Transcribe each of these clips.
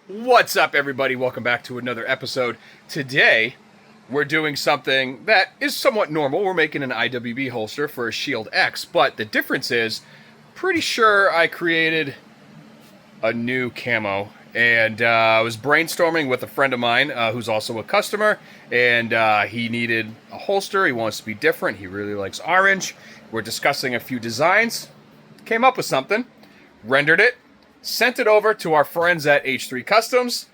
What's up, everybody? Welcome back to another episode. Today, we're doing something that is somewhat normal. We're making an IWB holster for a Shield X, but the difference is, pretty sure I created a new camo, and I was brainstorming with a friend of mine who's also a customer, and he needed a holster. He wants to be different. He really likes orange. We're discussing a few designs, came up with something, rendered it, sent it over to our friends at H3 Customs,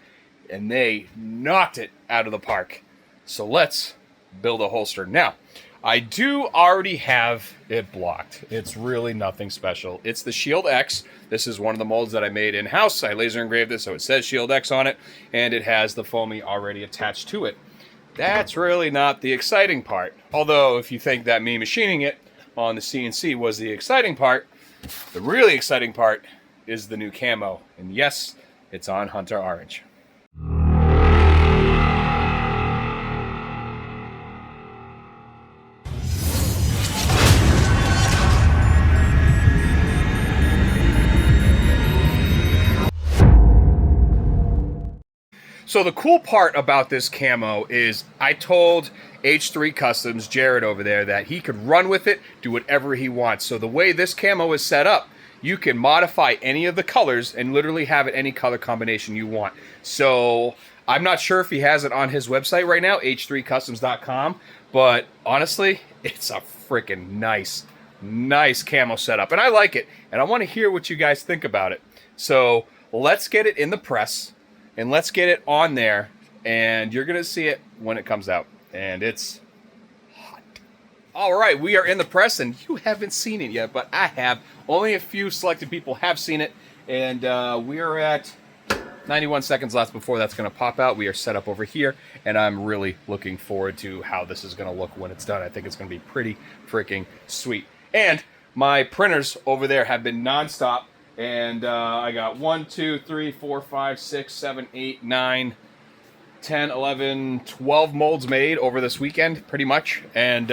and they knocked it out of the park. So let's build a holster. Now, I do already have it blocked. It's really nothing special. It's the Shield X. This is one of the molds that I made in-house. I laser engraved it so it says Shield X on it, and it has the foamy already attached to it. That's really not the exciting part. Although, if you think that me machining it on the CNC was the exciting part, the really exciting part is the new camo. And yes, it's on Hunter Orange. So the cool part about this camo is I told H3 Customs, Jared over there, that he could run with it, do whatever he wants. So the way this camo is set up, you can modify any of the colors and literally have it any color combination you want. So I'm not sure if he has it on his website right now, h3customs.com, but honestly, it's a freaking nice camo setup. And I like it, and I want to hear what you guys think about it. So let's get it in the press, and let's get it on there, and you're going to see it when it comes out. And it's hot. All right, we are in the press, and you haven't seen it yet, but I have. Only a few selected people have seen it, and we are at 91 seconds left before that's going to pop out. We are set up over here, and I'm really looking forward to how this is going to look when it's done. I think it's going to be pretty freaking sweet. And my printers over there have been nonstop, and I got 1, 2, 3, 4, 5, 6, 7, 8, 9, 10, 11, 12 molds made over this weekend, pretty much, and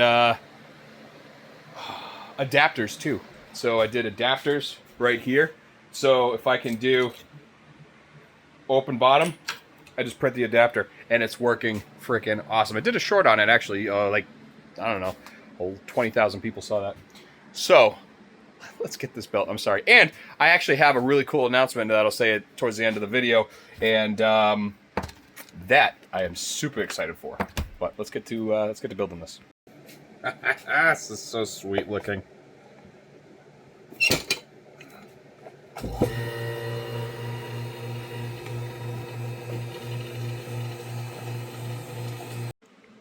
adapters too. So I did adapters right here. So if I can do open bottom, I just print the adapter, and it's working freaking awesome. I did a short on it, actually, like, I don't know, 20,000 people saw that. So let's get this built. I'm sorry. And I actually have a really cool announcement that I'll say it towards the end of the video, and that I am super excited for. But let's get to building this. This is so sweet looking.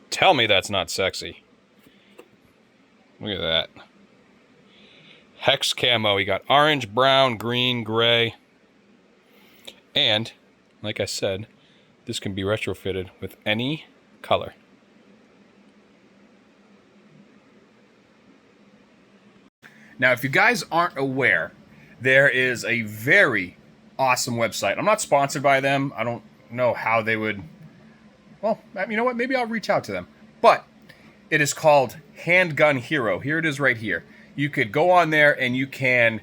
Tell me that's not sexy. Look at that. Hex camo. You got orange, brown, green, gray. And, like I said, this can be retrofitted with any color. Now, if you guys aren't aware, there is a very awesome website. I'm not sponsored by them. I don't know how they would... Well, you know what? Maybe I'll reach out to them. But it is called Handgun Hero. Here it is right here. You could go on there and you can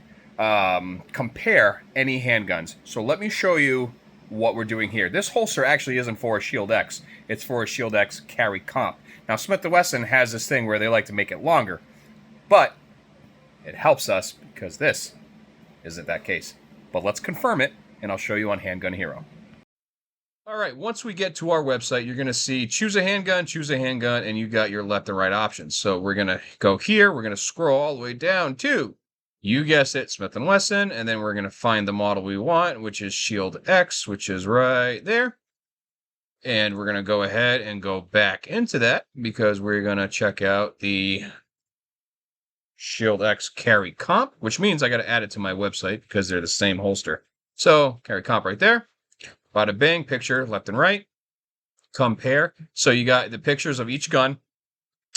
compare any handguns. So let me show you what we're doing here. This holster actually isn't for a Shield X. It's for a Shield X carry comp. Now, Smith & Wesson has this thing where they like to make it longer. But it helps us because this isn't that case. But let's confirm it, and I'll show you on Handgun Hero. All right, once we get to our website, you're going to see choose a handgun, and you got your left and right options. So we're going to go here. We're going to scroll all the way down to, you guessed it, Smith & Wesson, and then we're going to find the model we want, which is Shield X, which is right there. And we're going to go ahead and go back into that because we're going to check out the Shield X carry comp, which means I got to add it to my website because they're the same holster. So carry comp right there. Bada bang, picture left and right. Compare. So you got the pictures of each gun.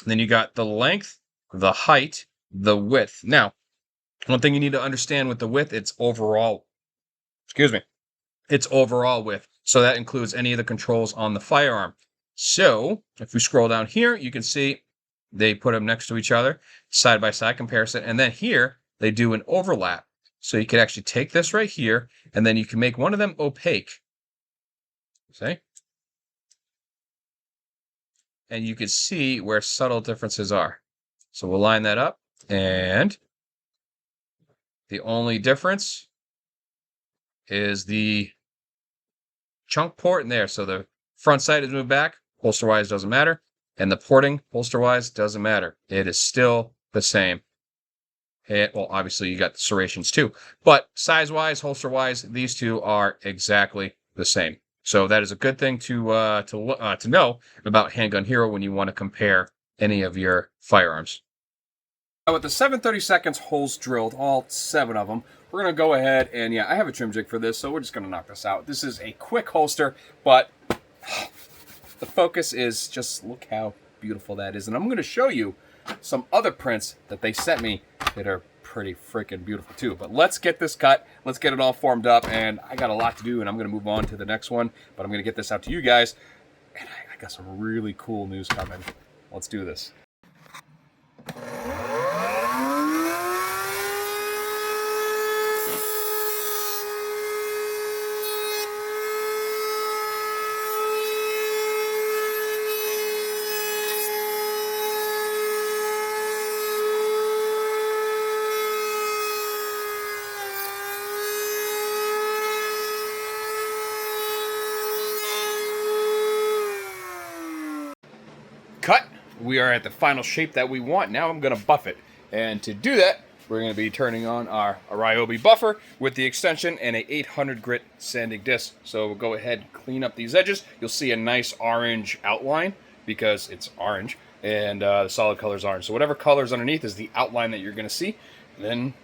Then you got the length, the height, the width. Now, one thing you need to understand with the width, it's overall. It's overall width. So that includes any of the controls on the firearm. So if we scroll down here, you can see they put them next to each other, side by side comparison. And then here they do an overlap. So you can actually take this right here, and then you can make one of them opaque. See? And you can see where subtle differences are. So we'll line that up, and the only difference is the chunk port in there. So the front sight is moved back, holster-wise doesn't matter, and the porting, holster-wise, doesn't matter. It is still the same. Well, obviously you got the serrations too, but size-wise, holster-wise, these two are exactly the same. So that is a good thing to know about Handgun Hero when you want to compare any of your firearms. Now with the 7/32 holes drilled, all 7 of them, we're going to go ahead and, yeah, I have a trim jig for this, so we're just going to knock this out. This is a quick holster, but the focus is just, look how beautiful that is. And I'm going to show you some other prints that they sent me that are pretty freaking beautiful too. But let's get this cut. Let's get it all formed up. And I got a lot to do, and I'm going to move on to the next one. But I'm going to get this out to you guys. And I got some really cool news coming. Let's do this. Cut. We are at the final shape that we want. Now I'm going to buff it. And to do that, we're going to be turning on our Ryobi buffer with the extension and a 800 grit sanding disc. So we'll go ahead and clean up these edges. You'll see a nice orange outline because it's orange, and the solid color is orange. So whatever color is underneath is the outline that you're going to see. Then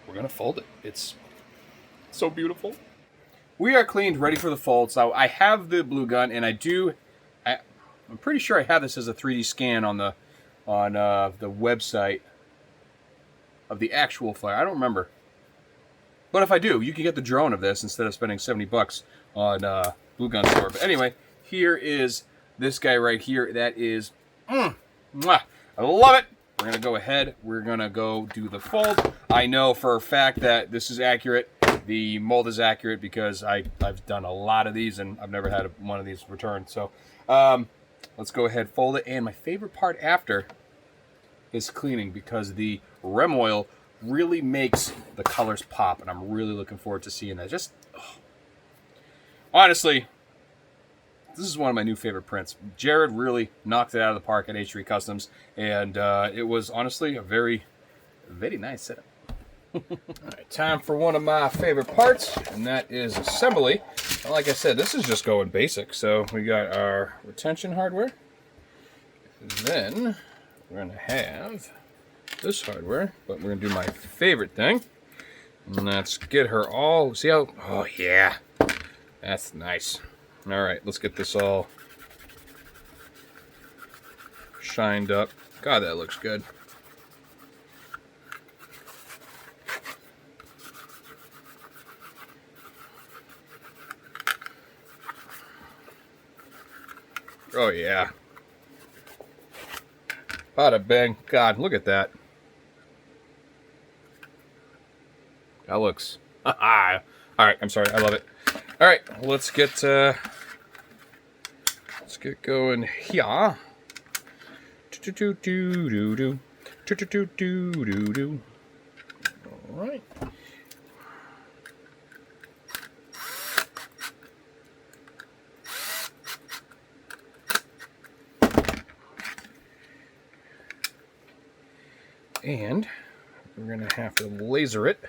we're going to fold it. It's so beautiful. We are cleaned, ready for the fold. So I have the blue gun, and I'm pretty sure I have this as a 3D scan on the website of the actual fire. I don't remember. But if I do, you can get the drone of this instead of spending $70 on Blue Gun Store. But anyway, here is this guy right here. That is, mwah, I love it. We're going to go ahead. We're going to go do the fold. I know for a fact that this is accurate. The mold is accurate because I've done a lot of these, and I've never had one of these returned. So, let's go ahead, fold it. And my favorite part after is cleaning, because the rem oil really makes the colors pop, and I'm really looking forward to seeing that. Just, honestly, this is one of my new favorite prints. Jared really knocked it out of the park at H3 Customs, and it was honestly a very, very nice setup. All right, time for one of my favorite parts, and that is assembly. Like I said, this is just going basic. So we got our retention hardware. And then we're going to have this hardware, but we're going to do my favorite thing. And let's get her all, see how, oh yeah, that's nice. All right, let's get this all shined up. God, that looks good. Oh yeah. Bada bang. God, look at that. That looks... Alright, I'm sorry. I love it. Alright, let's get going here. Alright. And we're going to have to laser it,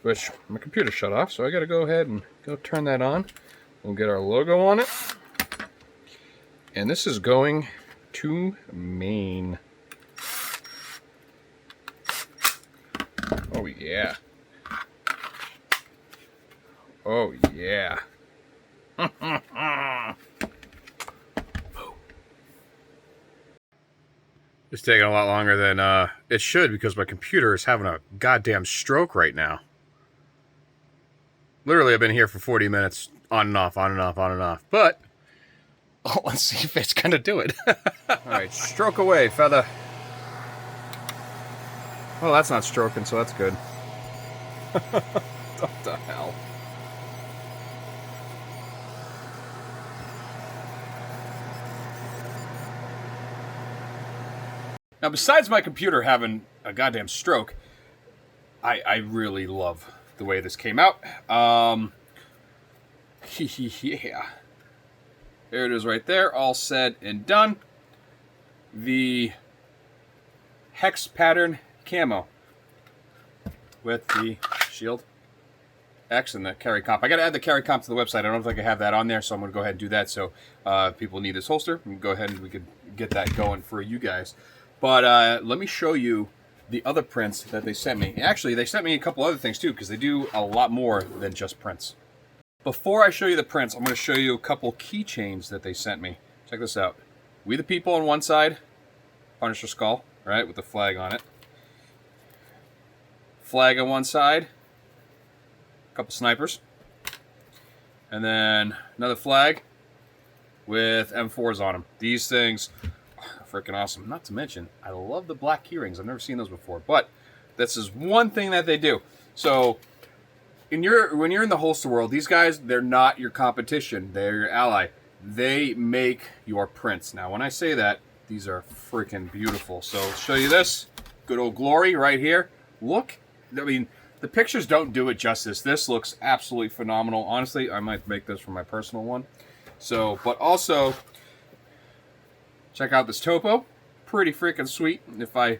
which my computer shut off, so I got to go ahead and go turn that on. We'll get our logo on it. And this is going to Maine. Oh yeah. Oh yeah. It's taking a lot longer than it should, because my computer is having a goddamn stroke right now. Literally, I've been here for 40 minutes, on and off, on and off, on and off. But, let's see if it's going to do it. Alright, stroke away, feather. Well, that's not stroking, so that's good. What the hell? Now, besides my computer having a goddamn stroke, I really love the way this came out. Yeah. There it is right there, all said and done. The hex pattern camo with the shield X and the carry comp. I got to add the carry comp to the website. I don't think I have that on there, so I'm going to go ahead and do that. So if people need this holster, we can go ahead and we could get that going for you guys. But let me show you the other prints that they sent me. Actually, they sent me a couple other things too, because they do a lot more than just prints. Before I show you the prints, I'm going to show you a couple keychains that they sent me. Check this out. We the People on one side, Punisher skull, right, with the flag on it. Flag on one side, a couple snipers, and then another flag with M4s on them. These things are freaking awesome. Not to mention, I love the black key rings. I've never seen those before, but this is one thing that they do. So when you're in the holster world, these guys, they're not your competition. They're your ally. They make your prints. Now, when I say that, these are freaking beautiful. So I'll show you this. Good old glory right here. Look. I mean, the pictures don't do it justice. This looks absolutely phenomenal. Honestly, I might make this for my personal one. So, but also, check out this topo. Pretty freaking sweet. We're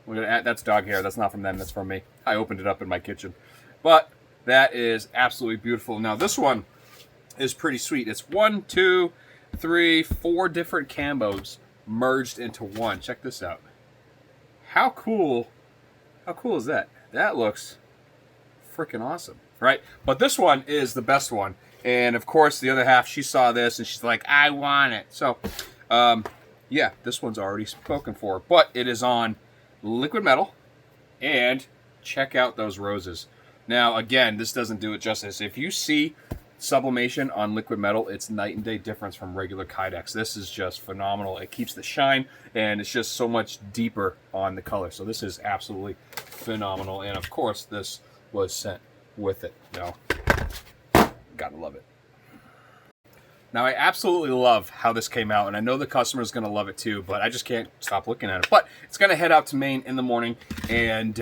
gonna add, that's dog hair. That's not from them. That's from me. I opened it up in my kitchen. But that is absolutely beautiful. Now, this one is pretty sweet. It's 1, 2, 3, 4 different camos merged into one. Check this out. How cool is that? That looks freaking awesome, right? But this one is the best one. And of course, the other half, she saw this and she's like, I want it. So, yeah, this one's already spoken for. But it is on liquid metal. And check out those roses. Now, again, this doesn't do it justice. If you see sublimation on liquid metal, it's night and day difference from regular Kydex. This is just phenomenal. It keeps the shine, and it's just so much deeper on the color. So this is absolutely phenomenal. And of course, this was sent with it. No, gotta love it. Now, I absolutely love how this came out, and I know the customer is going to love it too, but I just can't stop looking at it. But it's going to head out to Maine in the morning, and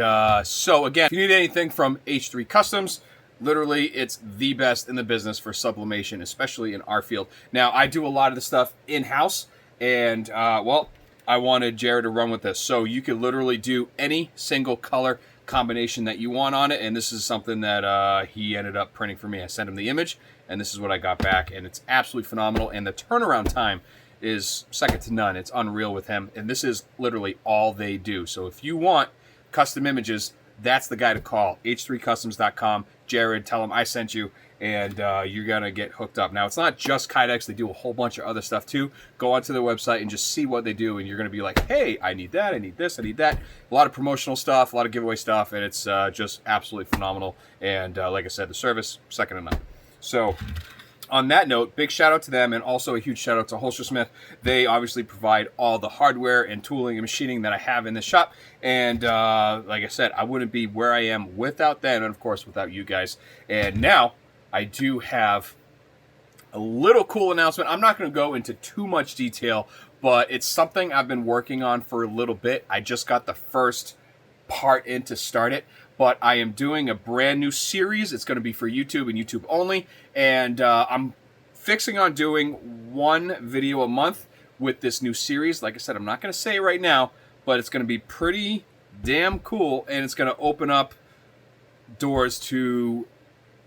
so again, if you need anything from H3 Customs, literally, it's the best in the business for sublimation, especially in our field. Now, I do a lot of the stuff in-house, and, well, I wanted Jared to run with this. So you could literally do any single color combination that you want on it, and this is something that he ended up printing for me. I sent him the image, and this is what I got back, and it's absolutely phenomenal, and the turnaround time is second to none. It's unreal with him, and this is literally all they do. So if you want custom images, that's the guy to call, h3customs.com. Jared, tell him I sent you, and you're going to get hooked up. Now, it's not just Kydex. They do a whole bunch of other stuff, too. Go onto their website and just see what they do, and you're going to be like, hey, I need that, I need this, I need that. A lot of promotional stuff, a lot of giveaway stuff, and it's just absolutely phenomenal. And like I said, the service, second to none. So on that note, big shout out to them, and also a huge shout out to Holstersmith. They obviously provide all the hardware and tooling and machining that I have in this shop. And like I said, I wouldn't be where I am without them, and of course without you guys. And now I do have a little cool announcement. I'm not going to go into too much detail, but it's something I've been working on for a little bit. I just got the first part in to start it. But I am doing a brand new series. It's going to be for YouTube and YouTube only. And I'm fixing on doing one video a month with this new series. Like I said, I'm not going to say it right now, but it's going to be pretty damn cool. And it's going to open up doors to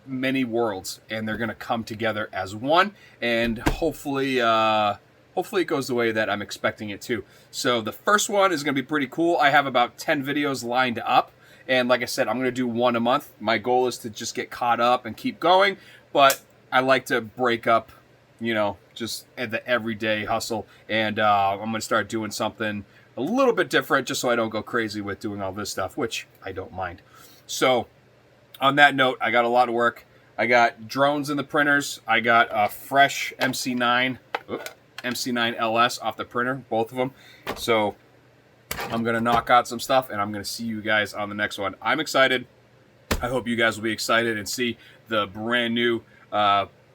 many worlds. And they're going to come together as one. And hopefully it goes the way that I'm expecting it to. So the first one is going to be pretty cool. I have about 10 videos lined up. And like I said, I'm going to do one a month. My goal is to just get caught up and keep going. But I like to break up, you know, just at the everyday hustle. And I'm going to start doing something a little bit different just so I don't go crazy with doing all this stuff, which I don't mind. So on that note, I got a lot of work. I got drones in the printers. I got a fresh MC9 LS off the printer, both of them. So I'm going to knock out some stuff, and I'm going to see you guys on the next one. I'm excited. I hope you guys will be excited and see the brand new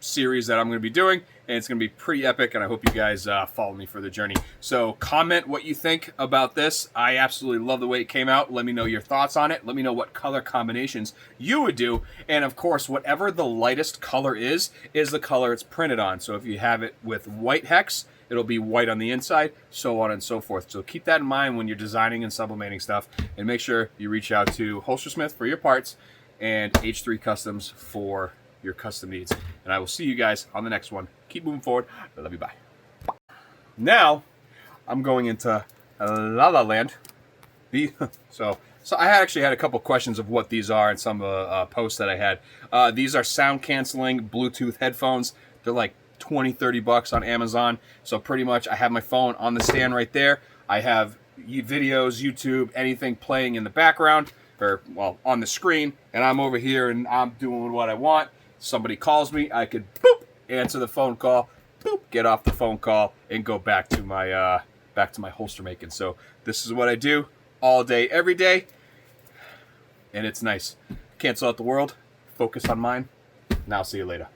series that I'm going to be doing, and it's going to be pretty epic, and I hope you guys follow me for the journey. So comment what you think about this. I absolutely love the way it came out. Let me know your thoughts on it. Let me know what color combinations you would do, and of course, whatever the lightest color is the color it's printed on. So if you have it with white hex, it'll be white on the inside, so on and so forth. So keep that in mind when you're designing and sublimating stuff, and make sure you reach out to Holstersmith for your parts and H3 Customs for your custom needs. And I will see you guys on the next one. Keep moving forward. I love you. Bye. Now, I'm going into La La Land. So I actually had a couple questions of what these are in some posts that I had. These are sound canceling Bluetooth headphones. They're like 20, 30 bucks on Amazon. So pretty much I have my phone on the stand right there. I have videos, YouTube, anything playing in the background, or well, on the screen, and I'm over here and I'm doing what I want. Somebody calls me, I could boop, answer the phone call, boop, get off the phone call, and go back to my holster making. So this is what I do all day, every day, and it's nice. Cancel out the world, focus on mine. Now see you later.